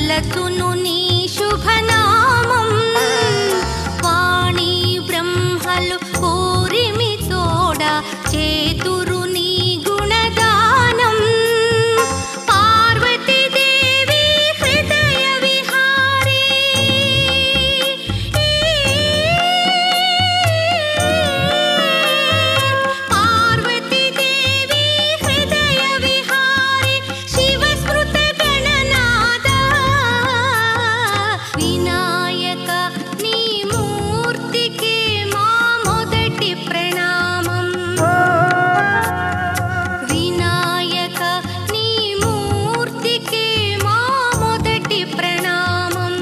తలతును నీ శుభనామం వాణి బ్రహ్మలు కోరిమి తోడ చేతురు నీ గుణగానం పార్వతీదేవి హృదయ విహారీ పార్వతీదేవి హృదయ విహారీ శివస్మృత గణనాద వినాయక నీ మూర్తికి మా మొదటి ప్రణామం వినాయక నీ మూర్తికి మా మొదటి ప్రణామం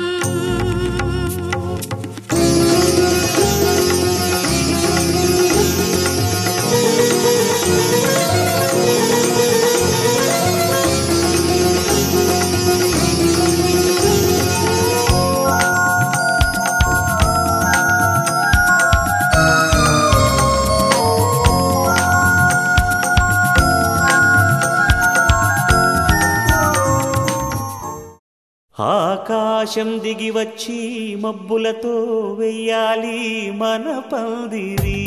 ఆకాశం దిగి వచ్చి మబ్బులతో వెయ్యాలి మన పందిరి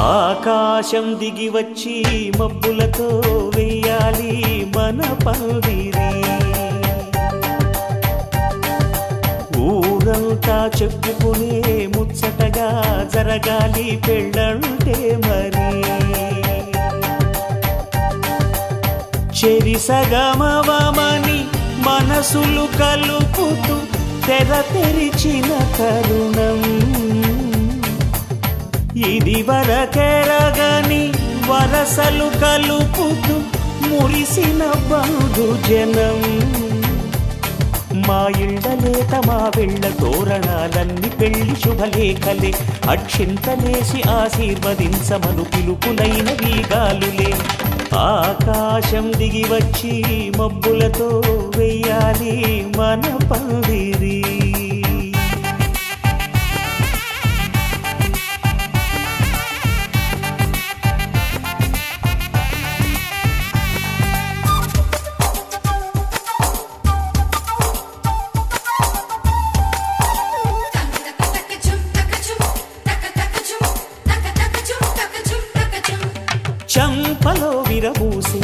ఆకాశం దిగి వచ్చి మబ్బులతో వెయ్యాలి మన పందిరి ఊరంతా చెప్పుకునే ముచ్చటగా జరగాలి పెళ్ళంటే మరి చెరిసగమవమని మనసులు కలుపుతూ తెర తెరిచిన తరుణం ఇది వరకెరగని వరసలు కలుపుతూ మురిసిన బంధుజనం మా ఇళ్ళలేత మా వెళ్ళ తోరణాలన్నీ పెళ్లి శుభలేఖలే అక్షింతలేసి ఆశీర్వదించమను పిలుపులైన వీగాలులే ఆకాశం దిగి వచ్చి మబ్బులతో వెయ్యాలి మన పందిరి చంపలో విరబూసి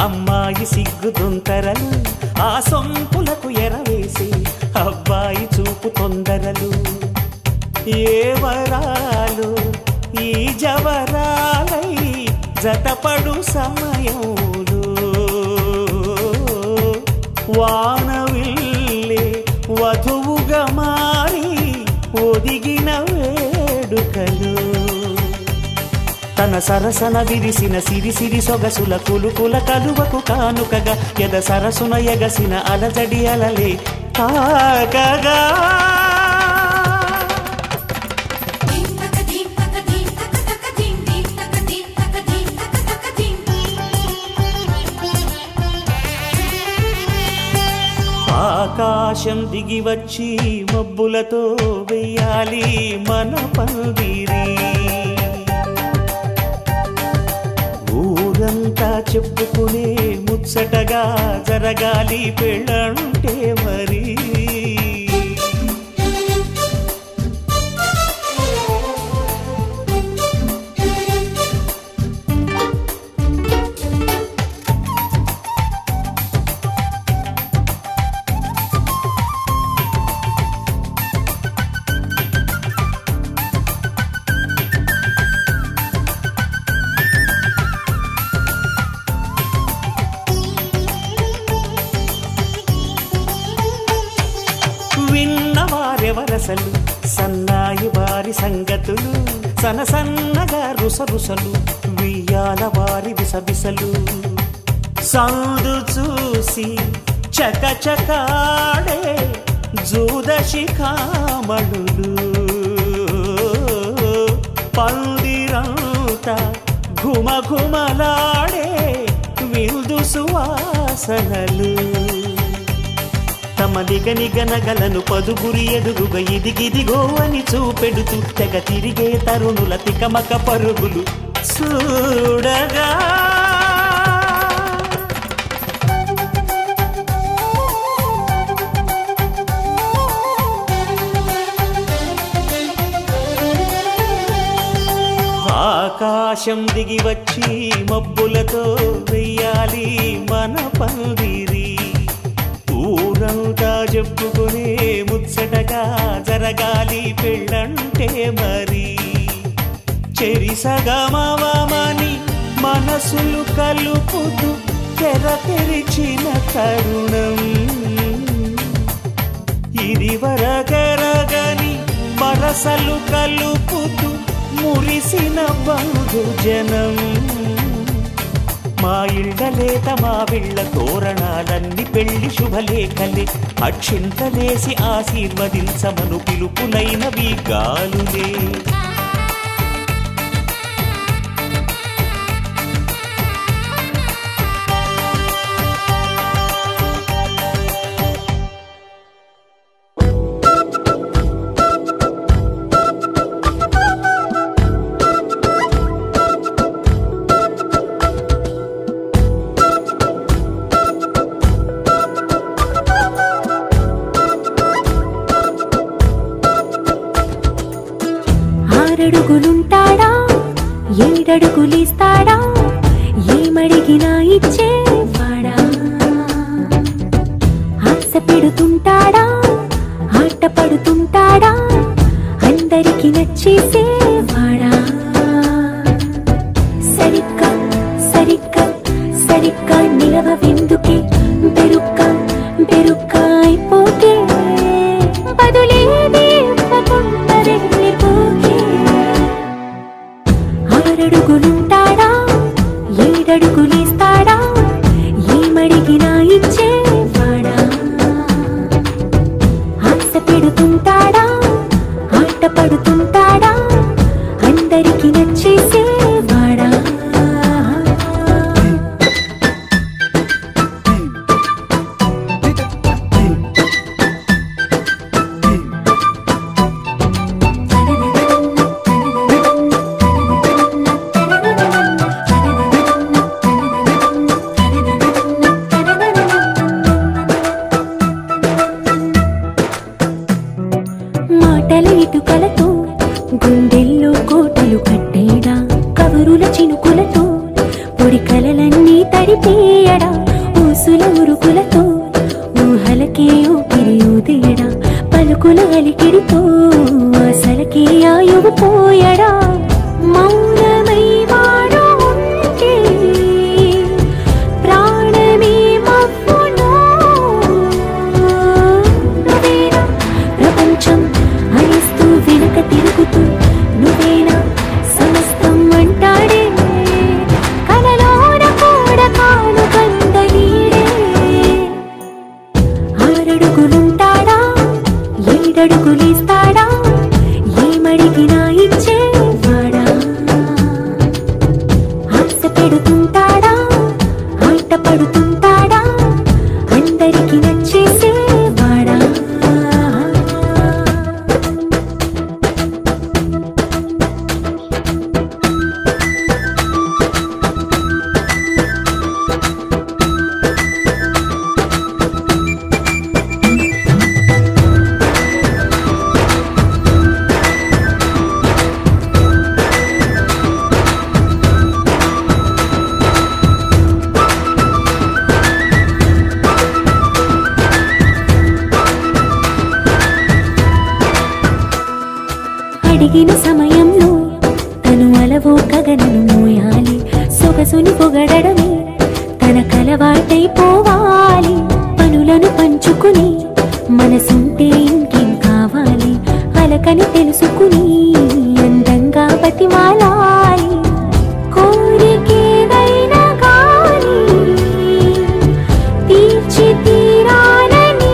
అమ్మాయి సిగ్గుదొంతరలు ఆ సొంపులకు ఎరవేసి అబ్బాయి చూపు తొందరలు ఏ వరాలు ఈ జవరాలై జతపడు సమయంలో వానవిల్లే వధువుగా మారి ఒదిగిన వేడుకలు తన సరసన విరిసిన సిరిసిరి సొగసుల కులుకుల కలువకు కానుకగా ఎద సరసున ఎగసిన అలజడి అలలే తాకగా ఆకాశం దిగి వచ్చి మబ్బులతో వెయ్యాలి మన పందిరి ఊరంతా చెప్పుకునే ముచ్చటగా జరగాలి పెళ్ళంటే మరి విన్నవారెవరసలు సన్నాయి వారి సంగతులు సనసన్నగా రుసరుసలు వియ్యాల వారి విసవిసలు సందు చూసి చకచకాడే జూదశిఖామణులు పందిరంతా ఘుమఘుమలాడే విందు సువాసనలు తమ నిగనిగనగలను పదుగురి ఎదురుగా ఇదిగిదిగో అని చూపెడుతూ తెగ తిరిగే తరుణుల తికమక పరుగులు చూడగా ఆకాశం దిగి వచ్చి మబ్బులతో వెయ్యాలి మన పందిరి ఊరంతా చెప్పుకునే ముచ్చటగా జరగాలి పెళ్ళంటే మరి చెరిసగమవమని మనసులు కలుపుతూ తెర తెరిచిన తరుణం ఇది వరగరగని వరసలు కలుపుతూ మురిసిన బంధుజనం మా ఇళ్ళలేత మా విళ్ళ తోరణాలన్నీ పెళ్లి శుభలేఖలే అక్షింతలేసి ఆశీర్వదించమను పిలుపులైనవి గాలులే అడుగులుంటాడా ఏడడుగులిస్తాడా ఏమడిగినా ఇచ్చేవాడా ఆశ పెడుతుంటాడా ఆట పడుతుంటాడా అందరికి నచ్చేసేవాడా సరిగ్గా సరిగ్గా సరిగ్గా నిలవెందుకే బెరుక్క బెరుక్క అయిపోతే బదులేది ఇవ్వకుండా వెళ్ళిపోతే ఆరడుగులుంటాడా ఏడడుగులిస్తాడా ఏమడిగినా ఇచ్చేవాడా ఆశ పెడుతుంటాడా ఆట పడుతుంటాడా అందరికి నచ్చేసేవాడా మాటల ఇటుకలతో గుండెల్లో కోటలు కట్టేడా కబురుల చినుకులతో పొడి కలలన్నీ తడిపేయడా ఊసుల ఉరుకులతో ఊహలకే ఊపిరి ఊదేయడా పలుకుల అలికిడితో ఆశలకే ఆయువు పోయడా మౌనమై వాడు ఉంటే ప్రాణమే మవ్వునో నువ్వేనా ప్రపంచం అరిస్తూ వెనుక తిరుగుతూ నువ్వేనా సమస్తం అంటాడే కలలోన కూడా కాను కందలీడే ఆరడుగులుంటాడా ఏడడుగులిస్తాడా ఏమడిగినా ఇచ్చేవాడా ఆశ పెడుతుంటాడా ఆట పడుతుంటాడా అందరికి నచ్చేసేవాడా అడిగిన సమయంలో తను అలవో గగనను మోయాలి సొగసుని పొగడమే తనకలవాటైపోవాలి పనులను పంచుకుని మనసుంటే ఇంకేం కావాలి అలకని తెలుసుకుని అందంగా బతిమాలాలి కోరికేదైనా గాని తీర్చి తీరాలని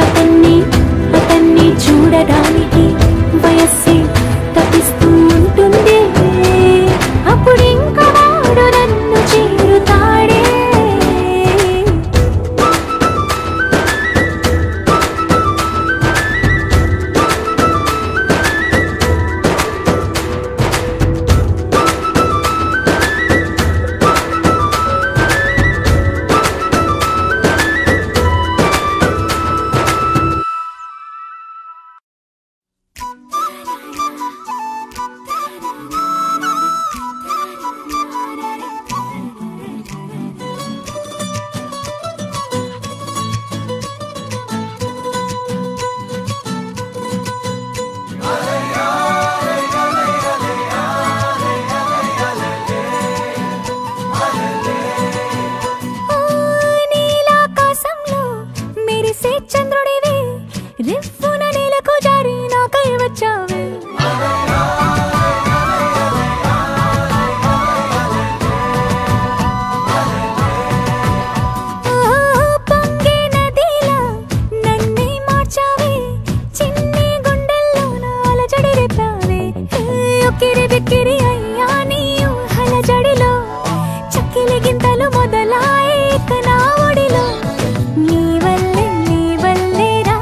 అతన్ని చూడడానికి వయస్సే తప్పిస్తూ ఉక్కిరి బిక్కిరి అయ్యా నీ ఊహల జడిలో చక్కిలి గింతలు మొదలాయి ఇక నా ఒడిలో నీ వల్లే రా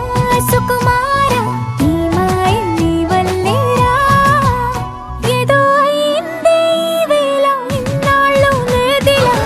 సుకుమార నీ మాయ నీ వల్లే రా ఏదో అయింది ఈ వేళ ఇన్నాళ్ళు లేదిలా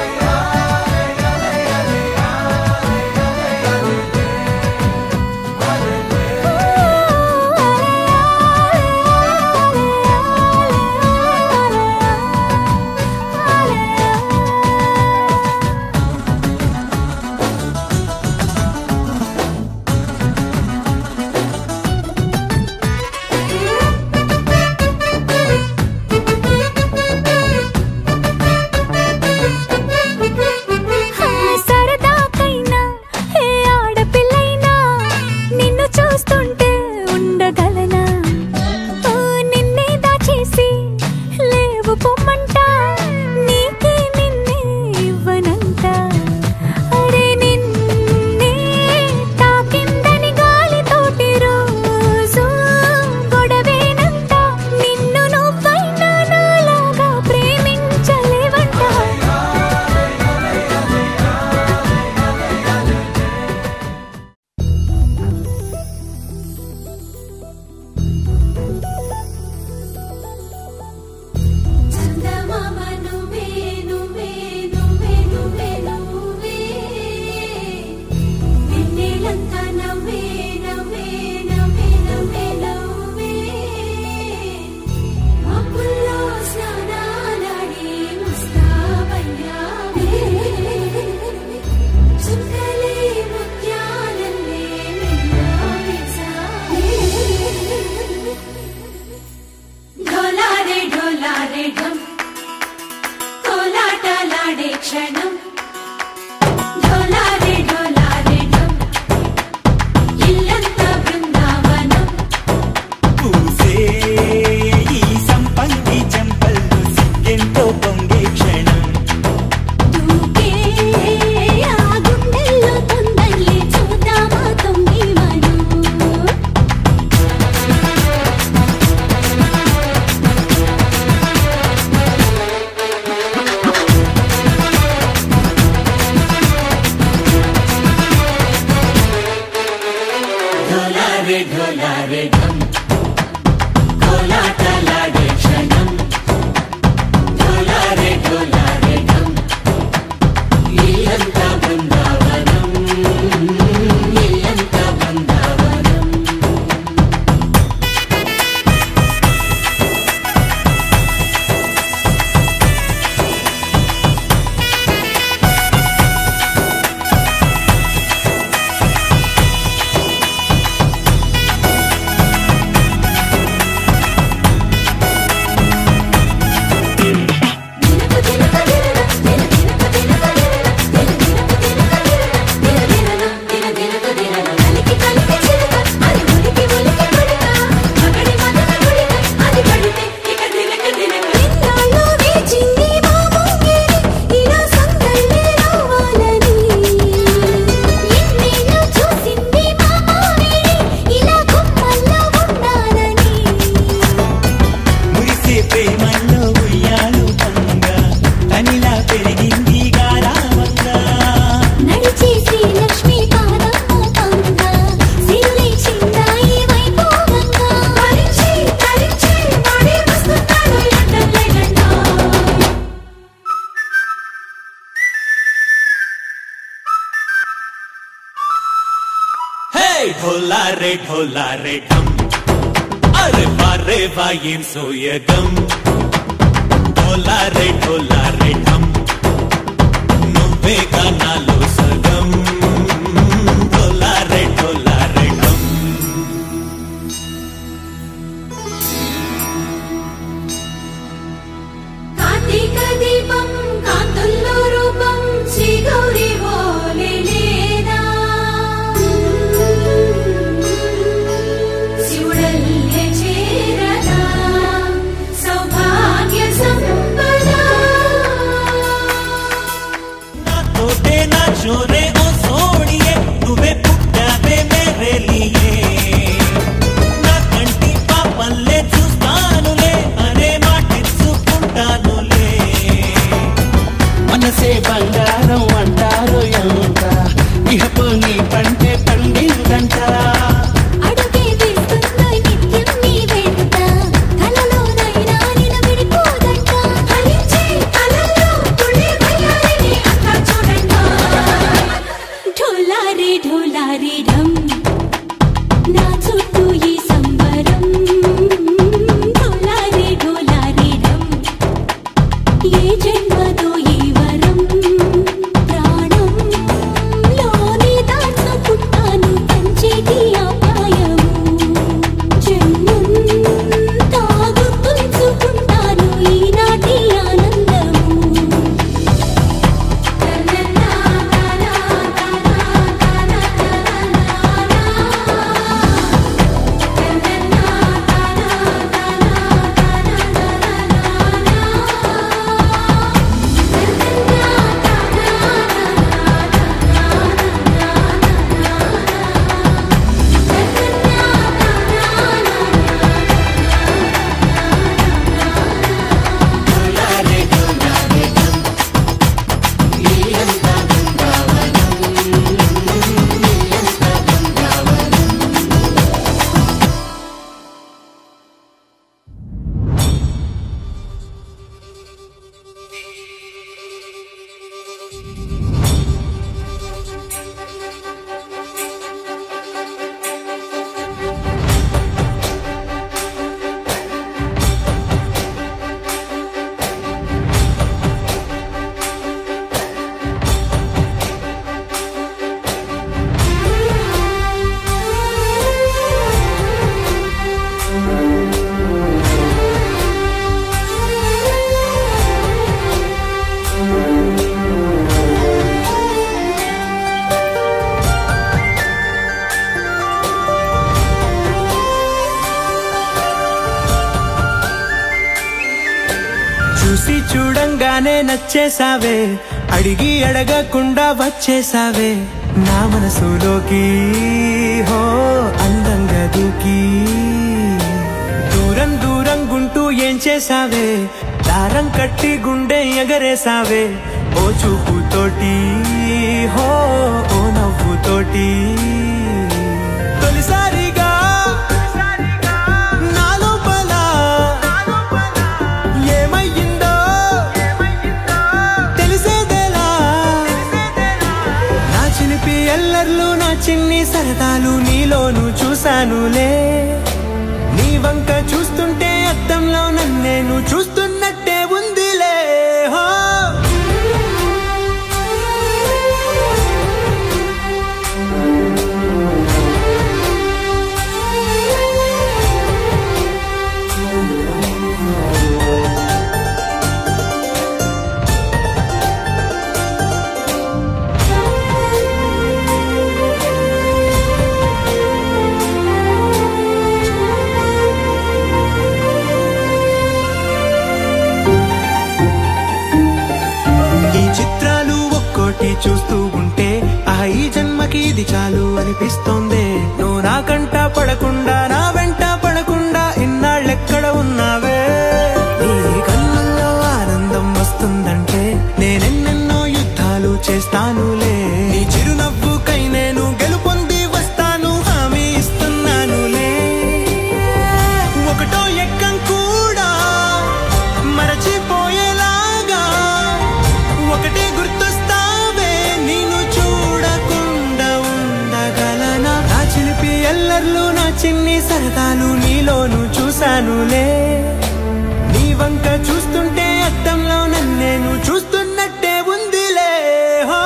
సరదాకైనా ఏ ఆడపిల్లైనా నిన్ను చూస్తుంటే ఉండగలనా నిన్నే దాచేసి లేవు పొమ్మంట నీకే నిన్నే ఇవ్వనంట అరే నిన్నే తాకిందని గాలితోటి రోజు గొడవేనంట నిన్ను నువ్వైనా నాలాగా ప్రేమించలేవంట చందమామ నువ్వే నువ్వే నువ్వే నువ్వే నువ్వే వెన్నెలంతా నవ్వే నవ్వే నవ్వే నవ్వే నవ్వే మబ్బుల్లో స్నానాలాడి ముస్తాబయ్యావే చుక్కలే ముత్యాలల్లే మెల్లావేశావే ఢోలారే ఢోలారే ఢం కోలాటలాడే క్షణం ఢోలారే ఢోలారే ఢం ఇల్లంతా బృందావనం పూసే ఈ సంపంగి చెంపల్లో సిగ్గెంతో పొంగే క్షణం దూకే ఆ గుండెల్లో తొందరలే చూద్దామా తొంగి మనం ఢోలారే ఢోలారే ఢం కోలాటలాడే క్షణం ఢోలారే ఢోలారే ఢం ఇల్లంతా బృందావనం ఇల్లంతా బృందావనం ढोलारे ढोलारे ढम अरे वारे वायें सोयगम ढोलारे ढोलारे ढम नुव्वे गानालो सगम ढोलारे ढोलारे ढम కార్తీక దీపం కాంతుల్లో రూపం శ్రీ గౌరీ ఓలే లేదా శివుడల్లే చేరదా సౌభాగ్య సంపద ना तोटे ना चोरे ओ सो చూసి చూడంగానే నచ్చేసావే, అడిగి అడగకుండా వచ్చేసావే నా మనసులోకి. హో అందంగా దూకి దూరం దూరం గుంటూ ఏం చేసావే, దారం కట్టి గుండె ఎగరేసావే ఓ చూపుతోటి. హో ఓ నవ్వుతోటి తొలిసారిగా నా లోపల ఏమయ్యిందో తెలిసేదేలా. నా చిలిపి ఎల్లర్లు నా చిన్ని సరదాలు నీలోను చూశానులే. నీ వంక చూస్తుంటే అద్దంలో నన్నేను చూస్తున్నట్టే ఉందిలే. హో చూస్తూ ఉంటే ఈ జన్మకి ఇది చాలు అనిపిస్తోంది. నువ్వు నా కంట పడకుండా నా వెంట పడకుండా ఇన్నాళ్ళెక్కడ ఉన్నావే. నీ కళ్ళల్లో ఆనందం వస్తుందంటే నేనెన్నెన్నో యుద్ధాలు చేస్తానులే. నీ చిరునవ్వుకై నేను గెలుపొంది వస్తాను హామీ ఇస్తున్నానులే. ఒకటో ఎక్కం కూడా మరచిపోయేలాగా ఒకటే గుర్తొస్తా. ఎల్లర్లు నా చిన్ని సరదాలు నీలోను చూశానులే. నీ వంక చూస్తుంటే అద్దంలో నన్నేను చూస్తున్నట్టే ఉందిలే. హో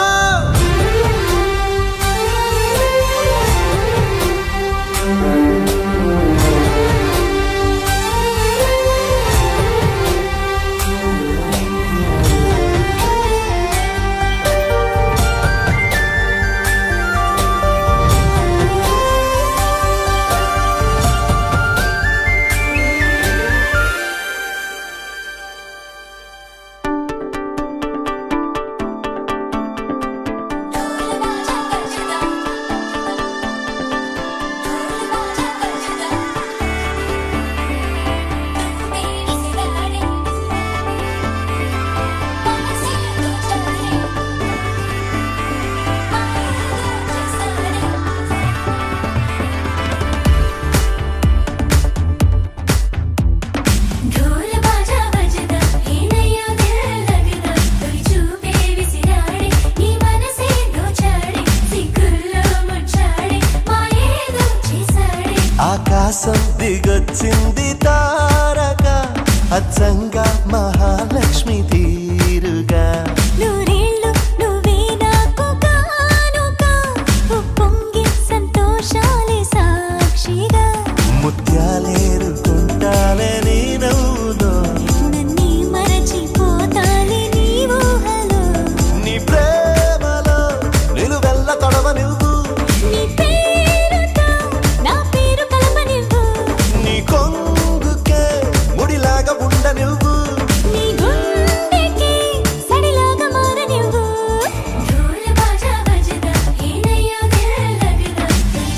ఆకాశం దిగొచ్చింది తారక అచ్చంగా మహాలక్ష్మి తీరుగా. నూరేళ్ళు నువ్వే నాకు కానుక ఉప్పొంగి సంతోషాలే సాక్షిగా. ముత్యాలేరుకుంటాలే నీ నవ్వులో నన్నే మరచిపోతాలే నీ ఊహలో. నీ ప్రేమలో నిలువెల్ల తొడవ నువ్వు. నీ పేరుతో నా పేరు కలప నువ్వు. నీ కొంగుకే ముడిలాగా ఉండ నువ్వు. నీ గుండెకి సడిలాగా మార నువ్వు. ఢోల్ బాజా బజదా ఏనయ్యో దిల్ లగదా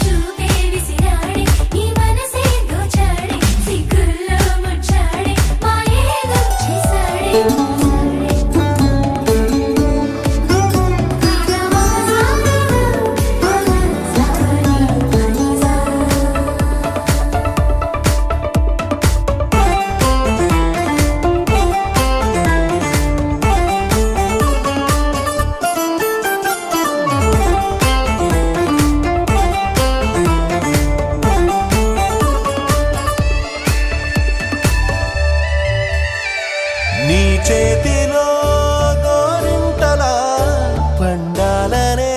చూపే విసిరాడే నీ మనసే దోచాడే సిగ్గుల్లో ముచ్చాడే మాయేదో చేసాడే. నీ చేతిలో గోరింటలా పండాలనే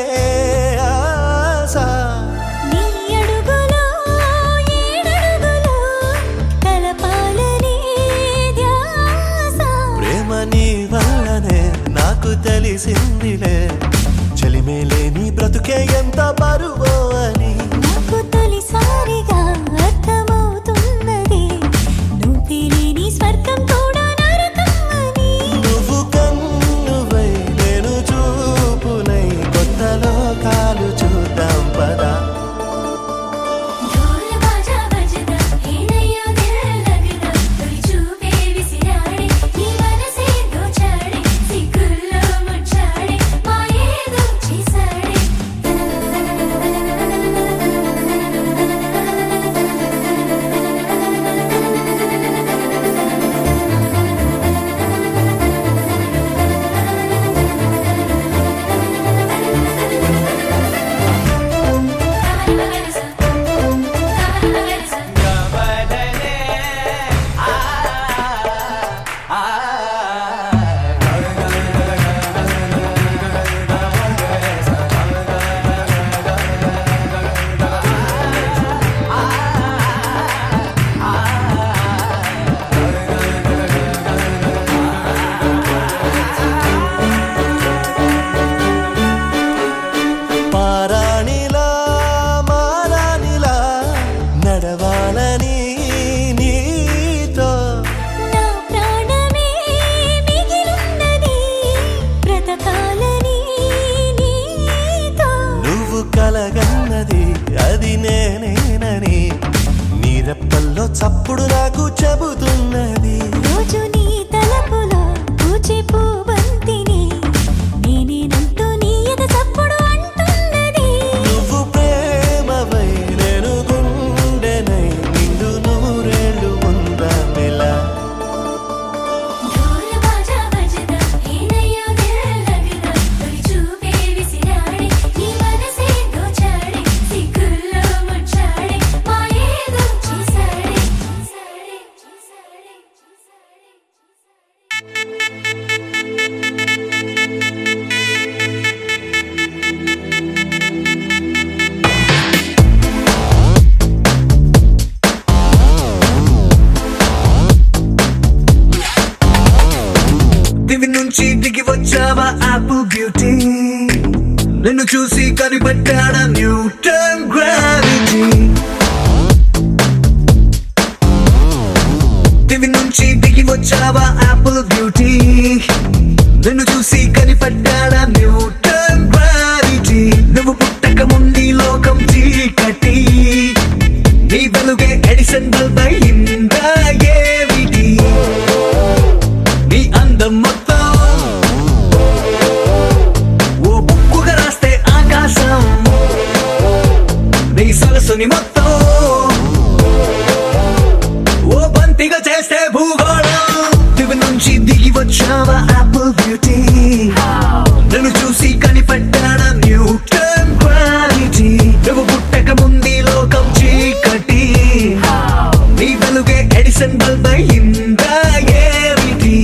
ఆశ. నీ అడుగులో ఏడడుగులో కలపాలనే ధ్యాస. ప్రేమ నీ వల్లనే నాకు తెలిసిందిలే, చలిమేలే నీ బ్రతుకే ఎంత బరువో అని. నాకు తొలిసారిగా అర్థమవుతున్నది నువ్వు తెలియని స్వర్గం కూడా నరకం అని. దివి నుంచి దిగి వచ్చావా యాపిల్ బ్యూటీ, నిన్ను చూసి కనిపెట్టాడా న్యూటన్ గ్రావిటీ. దివి నుంచి దిగి వచ్చావా యాపిల్ బ్యూటీ, నిన్ను చూసి కనిపెట్టాడా న్యూటన్ గ్రావిటీ. నువ్వు పుట్టక ముందు లోకం చీకటి, నీ వెలుగే ఎడిసన్ బల్బ్ అయిందా ఏమిటి. నీ అందం మొత్తం ఓ బుక్కుగా రాస్తే ఆకాశం, నీ సరస్సుని మొత్తం ఓ బంతిగా చేస్తే భూగోళం. దివి నుంచి దిగి వచ్చావా యాపిల్ బ్యూటీ, నన్ను చూసి కనిపెట్టాడా న్యూటన్ గ్రావిటీ. నువ్వు పుట్టక ముందు లోకం చీకటి, నీ వెలుగే ఎడిసన్ బల్బ్ అయిందా ఏమిటి.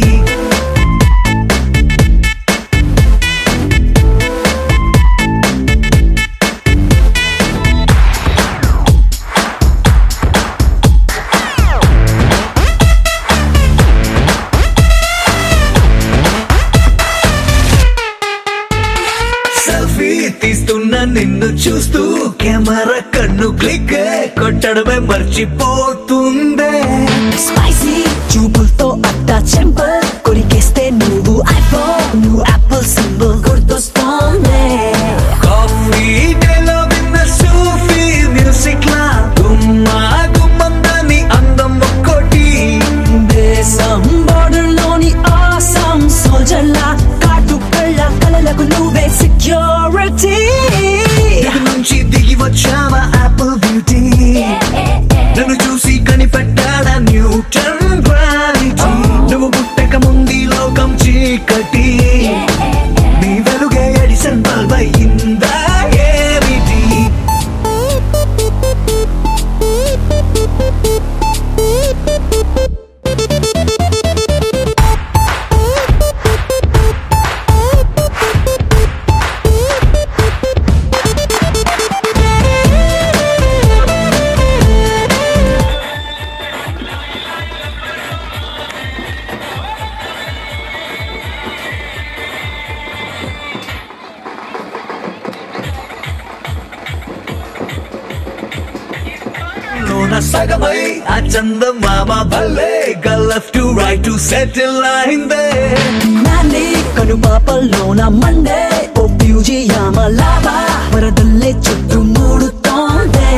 సెల్ఫీ తీస్తున్నా నిన్ను చూస్తూ కెమెరా కన్ను క్లిక్ కొట్టడమే మర్చిపోతుందే. స్పైసీ చూపులతో అట్టా చెంపల్ కొరికేస్తే నువ్వు ఐఫోన్, నువ్వు యాపిల్ సింబల్ గుర్తొస్తోంది. కాఫీ డేలో విన్న సూఫీ మ్యూజిక్ లా గుమ్మా గుమ్మందని అందం ఒక్కోటి. దేశం బోర్డర్ లోని ఆసం సోల్జర్ లా కాటు కళ్ళ కలలకు నువ్వే సెక్యూరిటీ. దిగి నుంచి దిగి వచ్చావా యాపిల్ బ్యూటీ, నన్ను చూసి కనిపెట్టాడా న్యూటన్ గ్రావిటీ. నువ్వు పుట్టక ముందు లోకం చీకటి, నీ వెలుగే ఎడిసన్ బల్బ్ అయిందా ఏమిటి. లోన సగమై ఆ చందమామ భలే left to right to settle అయిందే. నాని కనుపాపల్లోన మండే ఓ ప్యూజియామ లావా వరదల్లే చుట్టూ మూడుతోందే.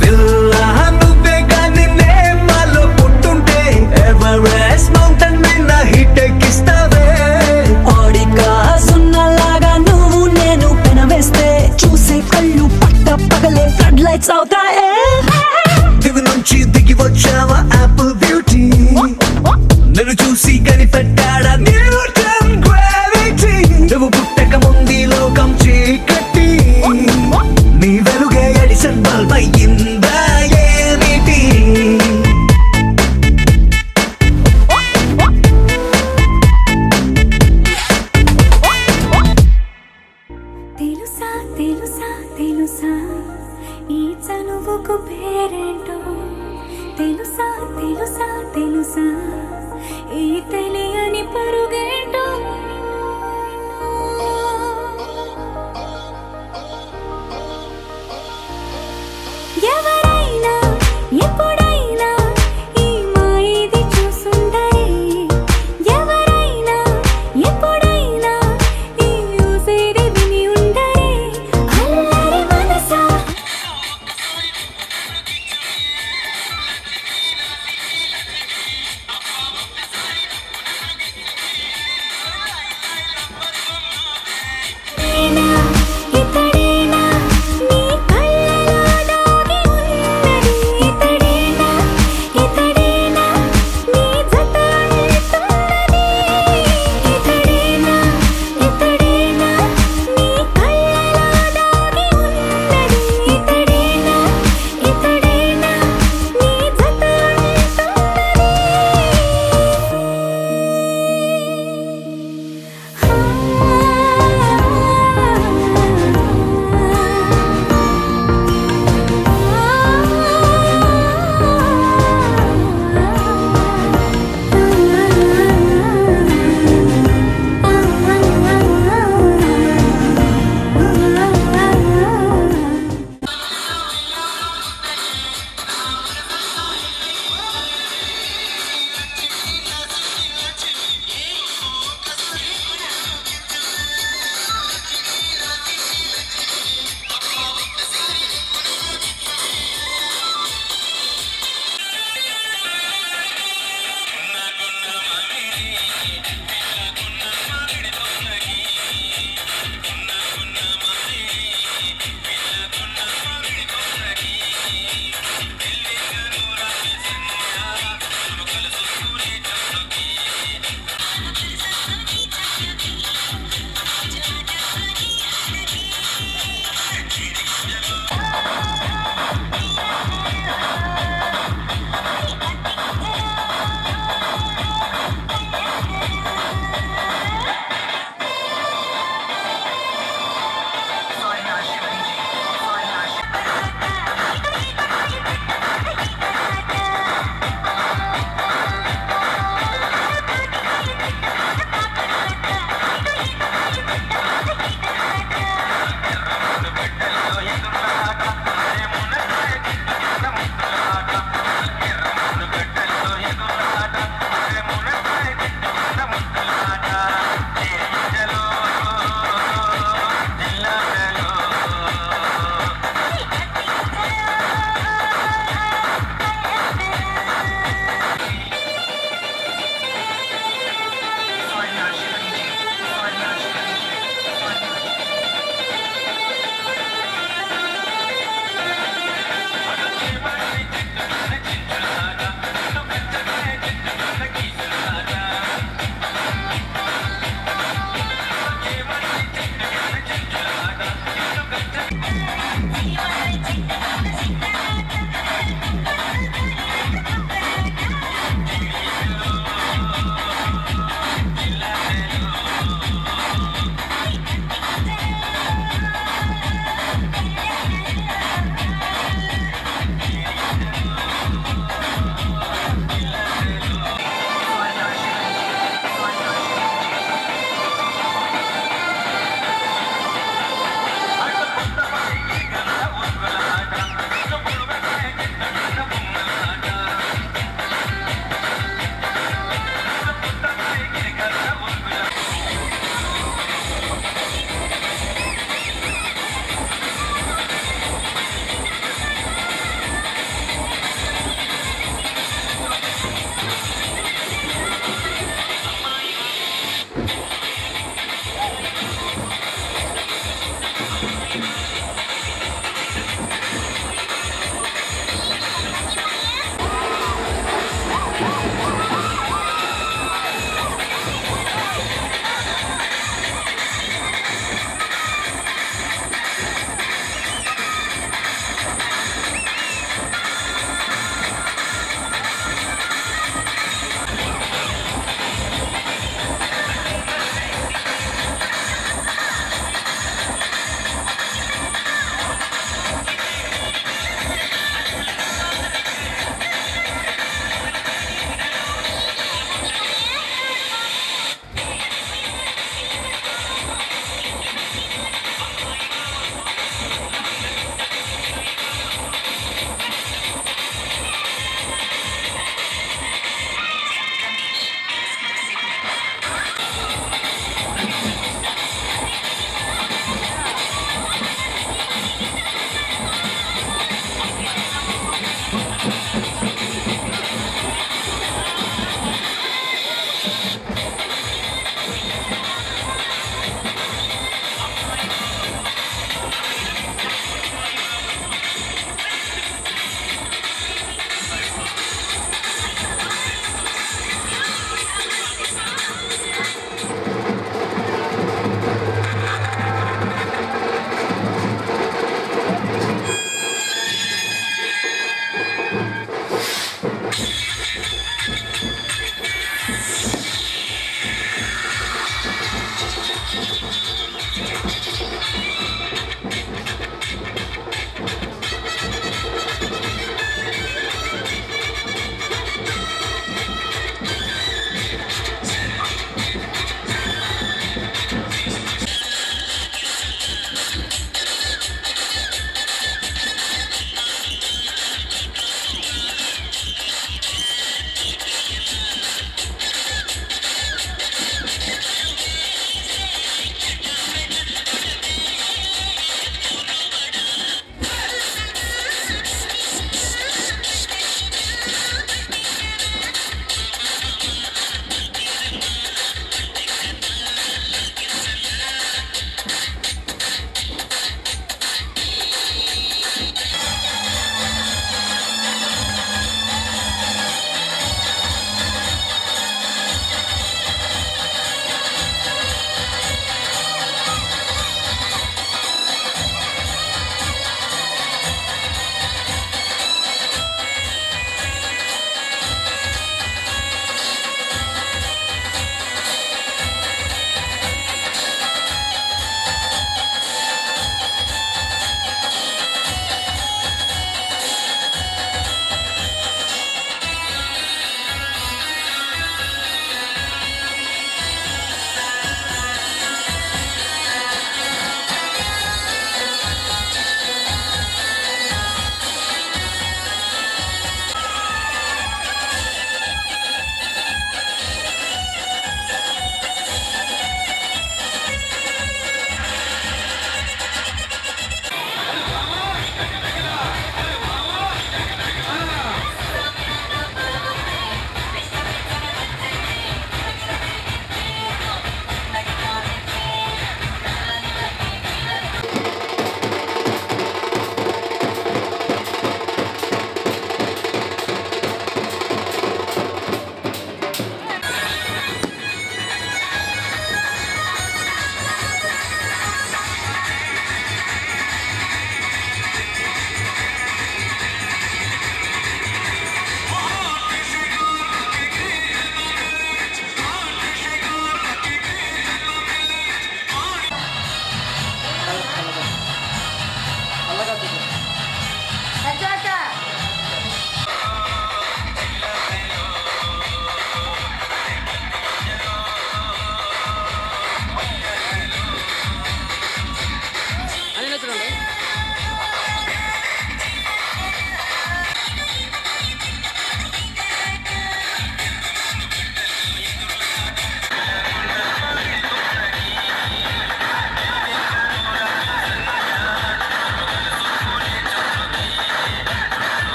పిల్ల నువ్వే గాని నేమాలో పుట్టుంటే ఎవరెస్ట్ మౌంటైన్ మీద హిట్ ఎక్కిస్తావే. ఆడిగా సున్నలాగా నువ్వు నేను పెనవేస్తే చూసే కళ్ళు పట్ట పగలే ఫ్లడ్ లైట్స్ అవుతాయే. దివి నుంచి దిగి వచ్చావా యాపిల్ బ్యూటీ, నన్ను చూసి కనిపెట్టాడా న్యూటన్ గ్రావిటీ. నువ్వు పుట్టక ముందు లోకం చీకటి,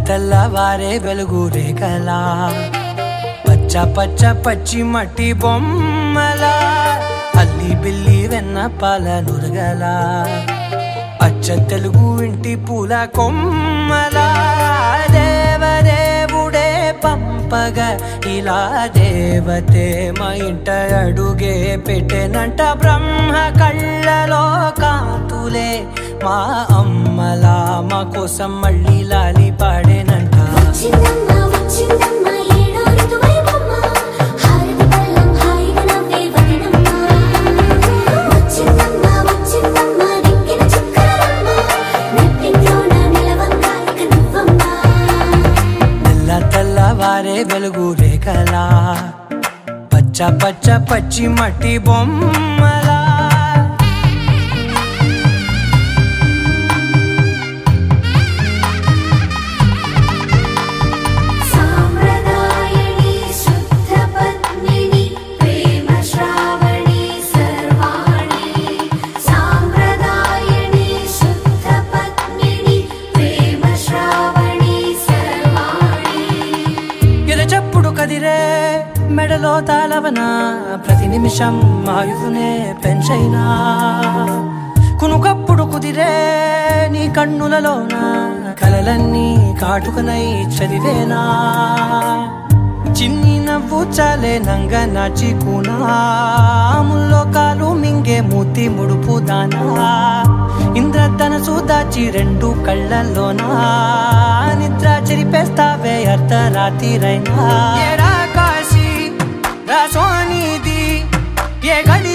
తెల్లవారే వెలుగు రేఖలా పచ్చ పచ్చ పచ్చి మట్టి బొమ్మలా అల్లి బిల్లి వెన్న పాల నురగలా అచ్చ తెలుగు ఇంటి పూల కొమ్మలా దేవదేవుడే పంపగా ఇలా దేవతే మా ఇంట అడుగే పెట్టెనంట బ్రహ్మ కళ్ళలో కాంతులే మా అమ్మలా మా కోసం మళ్ళీ లాలి పాడేనంట తెల్లవారే వెలుగు రేఖలా పచ్చ పచ్చ పచ్చి మట్టి బొమ్మలా కదిరే మెడలో తాళవన ప్రతి నిమిషం ఆయుధునే పెంచైనా కునుకప్పుడు కుదిరే నీ కన్నులలోన కలలన్నీ కాటుకనై చదివేనా చిన్ని నవ్వు చాలే నంగ నాచి కూనాముల్లో కాలు మింగే మూతి ముడుపు దానా ఇంద్రధనసు దాచి రెండు కళ్ళల్లోనా నిద్ర చెరిపేస్తావే అర్ధరాత్రిరైనా కాశీ రాసోనిది ఏ గడి